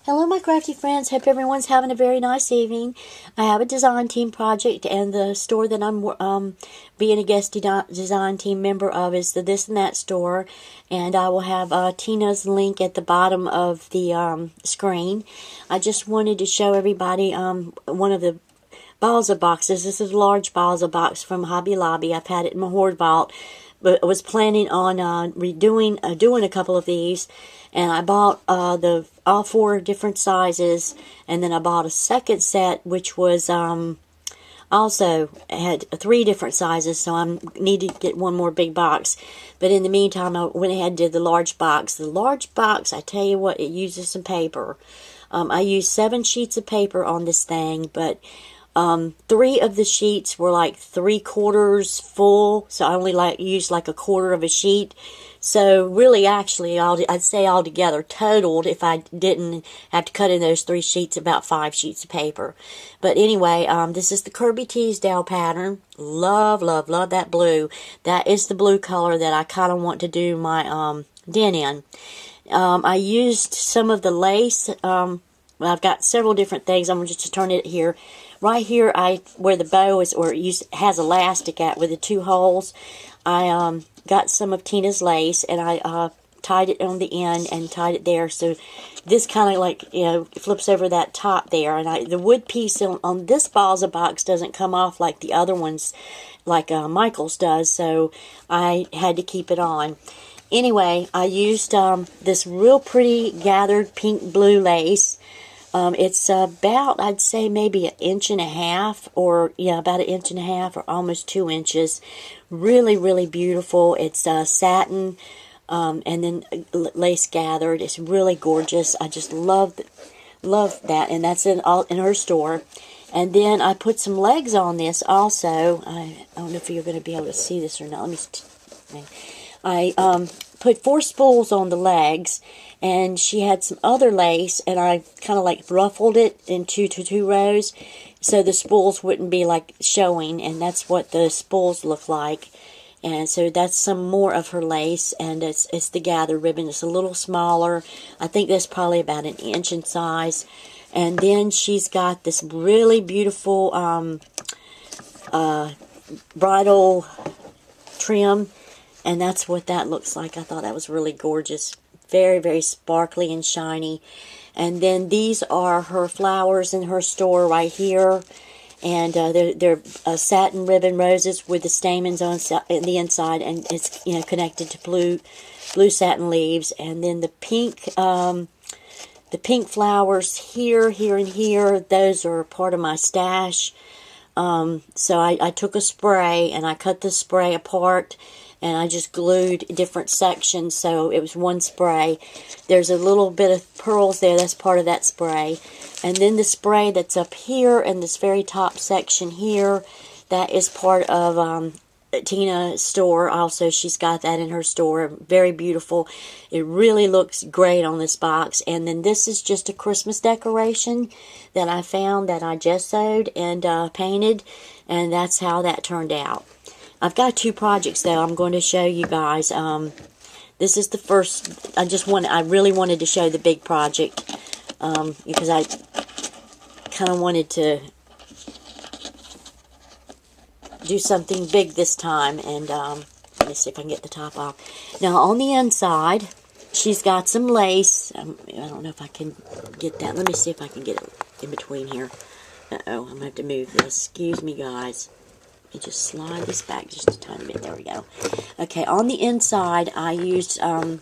Hello, my crafty friends. Hope everyone's having a very nice evening. I have a design team project, and the store that I'm being a guest design team member of is the This and That store, and I will have Tina's link at the bottom of the screen. I just wanted to show everybody one of the balsa boxes. This is a large balsa box from Hobby Lobby. I've had it in my hoard vault, but I was planning on doing a couple of these, and I bought all four different sizes, and then I bought a second set which was also had three different sizes, so I need to get one more big box. But in the meantime, I went ahead and did the large box. The large box, I tell you what, it uses some paper. I used 7 sheets of paper on this thing, but 3 of the sheets were like 3/4 full, so I only used like a quarter of a sheet. So really, actually, I'd say altogether, totaled, if I didn't have to cut in those 3 sheets, about 5 sheets of paper. But anyway, this is the Kirby Teasdale pattern. Love, love, love that blue. That is the blue color that I kind of want to do my den in. I used some of the lace. Well, I've got several different things. I'm just to turn it here. Right here, where the bow is, or it has elastic at with the 2 holes, I got some of Tina's lace, and I tied it on the end and tied it there. So this kind of like, flips over that top there. And the wood piece on this balsa box doesn't come off like the other ones, like Michael's does. So I had to keep it on. Anyway, I used this real pretty gathered pink blue lace. It's about, I'd say, maybe 1.5 inches, or yeah, about 1.5 inches, or almost 2 inches. Really, really beautiful. It's satin, and then lace gathered. It's really gorgeous. I just love that, and that's in her store. And then I put some legs on this also. I don't know if you're going to be able to see this or not. Let me. I put 4 spools on the legs, and she had some other lace, and I kind of like ruffled it in 2 rows, so the spools wouldn't be like showing, and that's what the spools look like. And so that's some more of her lace, and it's the gathered ribbon. It's a little smaller. I think that's probably about 1 inch in size. And then she's got this really beautiful bridal trim, and that's what that looks like. I thought that was really gorgeous. Very, very sparkly and shiny. And then these are her flowers in her store right here. And they're satin ribbon roses with the stamens on the inside, and it's connected to blue satin leaves. And then the pink flowers here, and here, those are part of my stash. So I took a spray, and I cut the spray apart, and I just glued different sections, so it was one spray. There's a little bit of pearls there, that's part of that spray. And then the spray that's up here in this very top section here, that is part of Tina's store. Also, she's got that in her store. Very beautiful. It really looks great on this box. And then this is just a Christmas decoration that I found that I gessoed and painted, and that's how that turned out. I've got 2 projects though I'm going to show you guys. This is the first. I really wanted to show the big project because I kind of wanted to do something big this time. And let me see if I can get the top off. Now on the inside, she's got some lace. I don't know if I can get that. Let me see if I can get it in between here. Uh-oh, I'm going to have to move this. Excuse me, guys. You just slide this back just a tiny bit. There we go. Okay, on the inside, I used some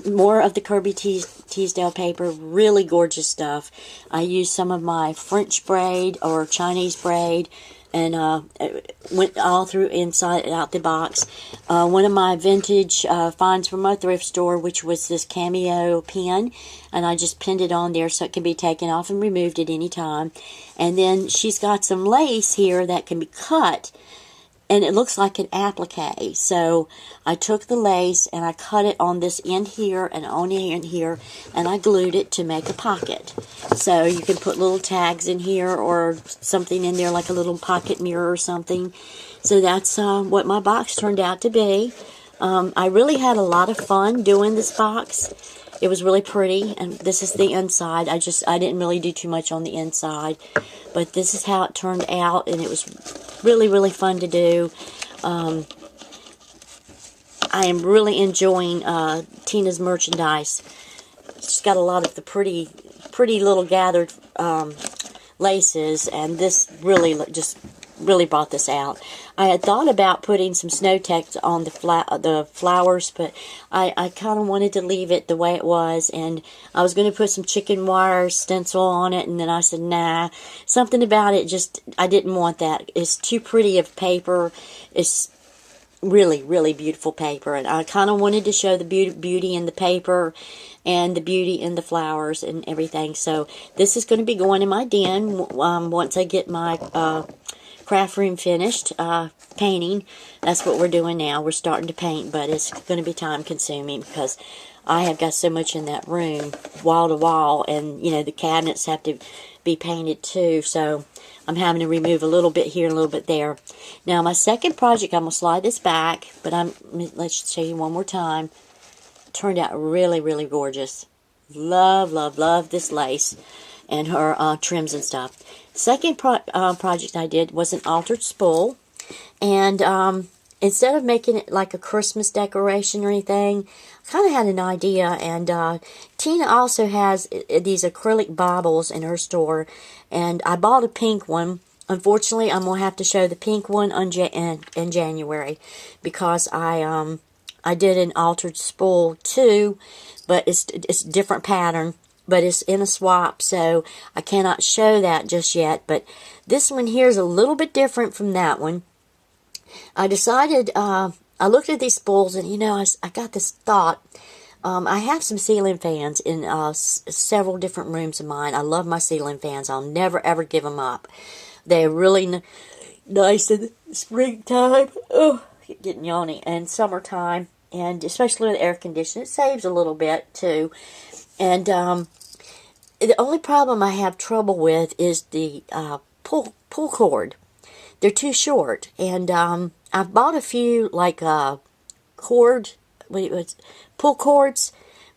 more of the Kirby Teasdale paper. Really gorgeous stuff. I used some of my French braid or Chinese braid, and went all through inside and out the box. One of my vintage finds from my thrift store, which was this cameo pin, and I just pinned it on there so it can be taken off and removed at any time. And then she's got some lace here that can be cut, and it looks like an applique. So I took the lace and I cut it on this end here and on the end here, and I glued it to make a pocket. So you can put little tags in here or something in there like a little pocket mirror or something. So that's what my box turned out to be. I really had a lot of fun doing this box. it was really pretty, and this is the inside. I didn't really do too much on the inside, but this is how it turned out, and it was really, really fun to do. I am really enjoying Tina's merchandise. She's got a lot of the pretty little gathered laces, and this really brought this out. I had thought about putting some snow text on the flowers, but I kind of wanted to leave it the way it was, and I was going to put some chicken wire stencil on it, and then I said, nah, something about it I didn't want that. It's too pretty of paper. It's really, really beautiful paper, and I kind of wanted to show the beauty in the paper and the beauty in the flowers and everything. So this is going to be going in my den once I get my craft room finished painting. That's what we're doing now. We're starting to paint, but it's going to be time consuming because I have got so much in that room, wall to wall, and you know the cabinets have to be painted too, so I'm having to remove a little bit here and a little bit there. Now my second project, I'm going to slide this back, but let's show you one more time. It turned out really, really gorgeous. Love, love, love this lace and her trims and stuff. Second project I did was an altered spool, and instead of making it like a Christmas decoration or anything, I kind of had an idea, and Tina also has these acrylic baubles in her store, and I bought a pink one. Unfortunately, I'm going to have to show the pink one in January, because I did an altered spool too, but it's a different pattern, but it's in a swap, so I cannot show that just yet. But this one here is a little bit different from that one. I decided, I looked at these spools, and you know, I got this thought. I have some ceiling fans in several different rooms of mine. I love my ceiling fans. I'll never ever give them up. They're really nice in the springtime. Oh, getting yawny. And summertime, and especially with air conditioning, it saves a little bit too. And the only problem I have trouble with is the pull cord. They're too short, and I've bought a few like pull cords,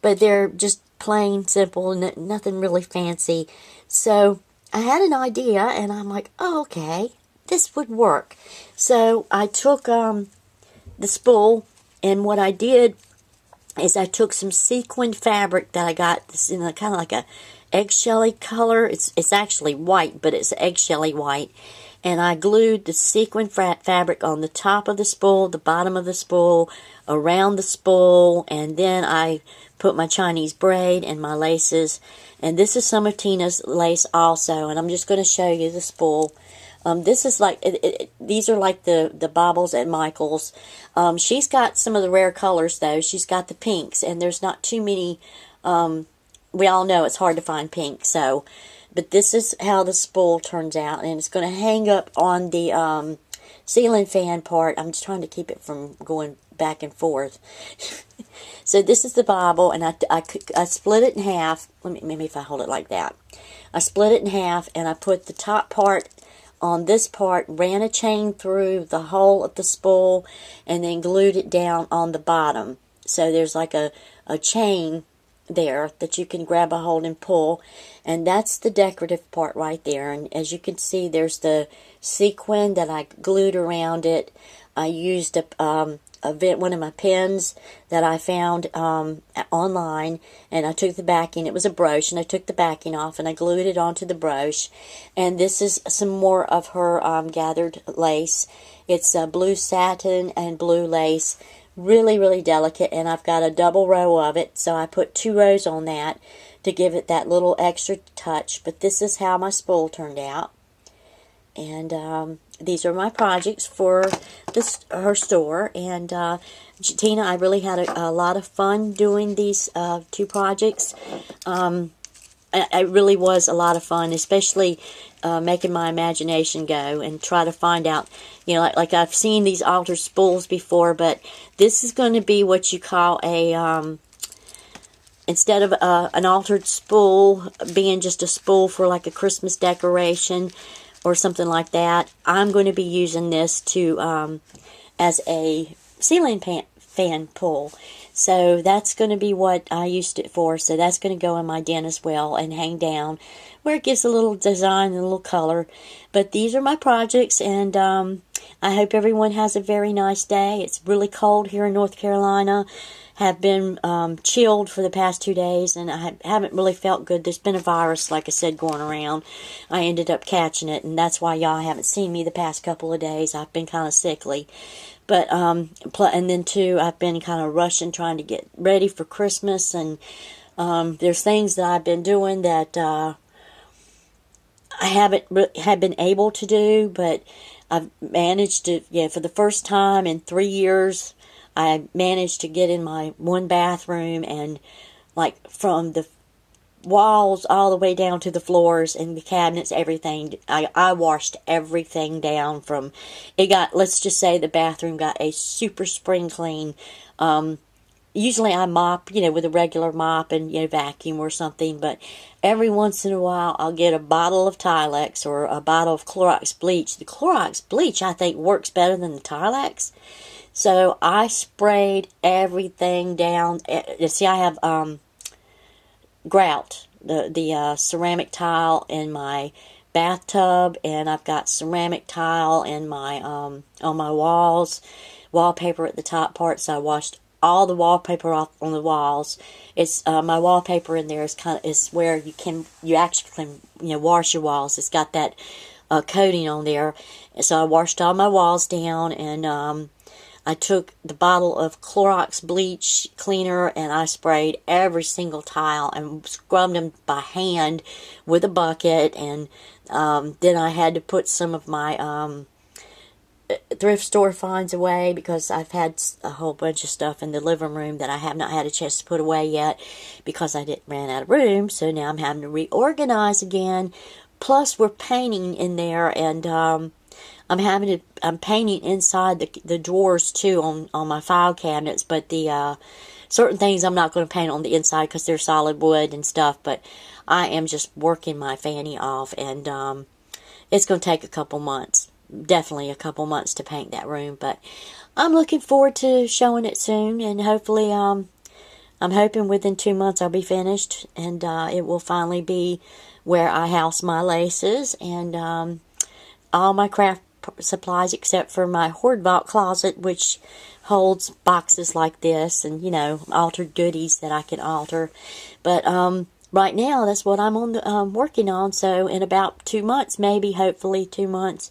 but they're just plain simple, nothing really fancy. So I had an idea, and I'm like, oh, okay, this would work. So I took the spool, and what I did is I took some sequined fabric that I got. This in a kind of like a eggshelly color. It's actually white, but it's eggshelly white. And I glued the sequin fabric on the top of the spool, the bottom of the spool, around the spool, and then I put my Chinese braid and my laces. And this is some of Tina's lace also, and I'm just going to show you the spool. This is like, these are like the baubles at Michael's. She's got some of the rare colors though. She's got the pinks, and there's not too many, we all know it's hard to find pink, so... But this is how the spool turns out, and it's going to hang up on the ceiling fan part. I'm just trying to keep it from going back and forth. So this is the bauble, and I split it in half. Maybe if I hold it like that. I split it in half, and I put the top part on this part, ran a chain through the whole of the spool, and then glued it down on the bottom. So there's like a chain there that you can grab a hold and pull, and that's the decorative part right there. And as you can see, there's the sequin that I glued around it. I used one of my pens that I found online, and I took the backing. It was a brooch, and I took the backing off, and I glued it onto the brooch. And this is some more of her gathered lace. It's blue satin and blue lace. Really, really delicate, and I've got a double row of it, so I put 2 rows on that to give it that little extra touch. But this is how my spool turned out, and these are my projects for her store. And Tina, I really had a lot of fun doing these 2 projects. It really was a lot of fun, especially making my imagination go and try to find out, you know, like I've seen these altered spools before, but this is going to be what you call a, instead of an altered spool being just a spool for like a Christmas decoration or something like that, I'm going to be using this to, as a ceiling fan pull. So that's going to be what I used it for. So that's going to go in my den as well and hang down where it gives a little design and a little color. But these are my projects, and I hope everyone has a very nice day. It's really cold here in North Carolina. Have been chilled for the past 2 days, and I haven't really felt good. There's been a virus, like I said, going around. I ended up catching it, and that's why y'all haven't seen me the past couple of days. I've been kind of sickly. But, and then too, I've been kind of rushing, trying to get ready for Christmas, and there's things that I've been doing that I haven't have been able to do, but I've managed to, for the first time in 3 years, I managed to get in my one bathroom, and like from the walls all the way down to the floors and the cabinets, everything. I washed everything down from, it got, let's just say the bathroom got a super spring clean. Usually I mop, with a regular mop and, vacuum or something, but every once in a while I'll get a bottle of Tilex or a bottle of Clorox bleach. The Clorox bleach, I think, works better than the Tilex. So I sprayed everything down. See, I have grout, the ceramic tile in my bathtub, and I've got ceramic tile in my on my walls, wallpaper at the top part. So I washed all the wallpaper off on the walls. It's my wallpaper in there is where you actually can wash your walls. It's got that coating on there. And so I washed all my walls down, and I took the bottle of Clorox bleach cleaner and I sprayed every single tile and scrubbed them by hand with a bucket. And then I had to put some of my thrift store finds away, because I've had a whole bunch of stuff in the living room that I have not had a chance to put away yet because I ran out of room. So now I'm having to reorganize again. Plus we're painting in there, and I'm painting inside the drawers too on my file cabinets, but the certain things I'm not going to paint on the inside because they're solid wood and stuff. But I am just working my fanny off, and it's going to take a couple months, definitely a couple months to paint that room. But I'm looking forward to showing it soon, and hopefully I'm hoping within 2 months I'll be finished, and it will finally be where I house my laces and all my craft supplies, except for my hoard vault closet, which holds boxes like this and altered goodies that I can alter. But right now that's what I'm on working on. So in about 2 months, maybe, hopefully 2 months,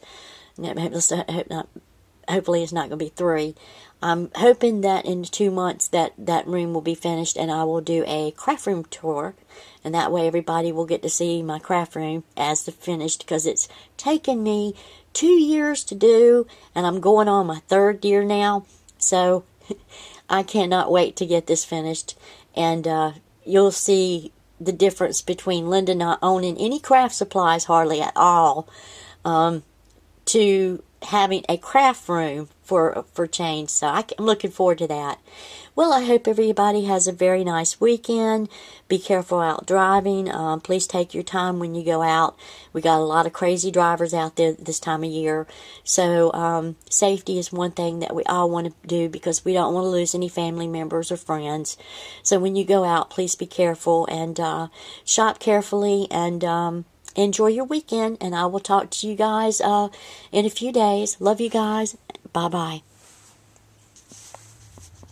hopefully it's not going to be 3. I'm hoping that in 2 months that room will be finished, and I will do a craft room tour, and that way everybody will get to see my craft room as the finished, because it's taken me 2 years to do, and I'm going on my 3rd year now. So I cannot wait to get this finished, and you'll see the difference between Linda not owning any craft supplies hardly at all, to having a craft room for change. So I'm looking forward to that. Well, I hope everybody has a very nice weekend. Be careful out driving. Please take your time when you go out. We got a lot of crazy drivers out there this time of year. So safety is one thing that we all want to do, because we don't want to lose any family members or friends. So when you go out, please be careful and shop carefully, and enjoy your weekend. And I will talk to you guys in a few days. Love you guys. Bye-bye.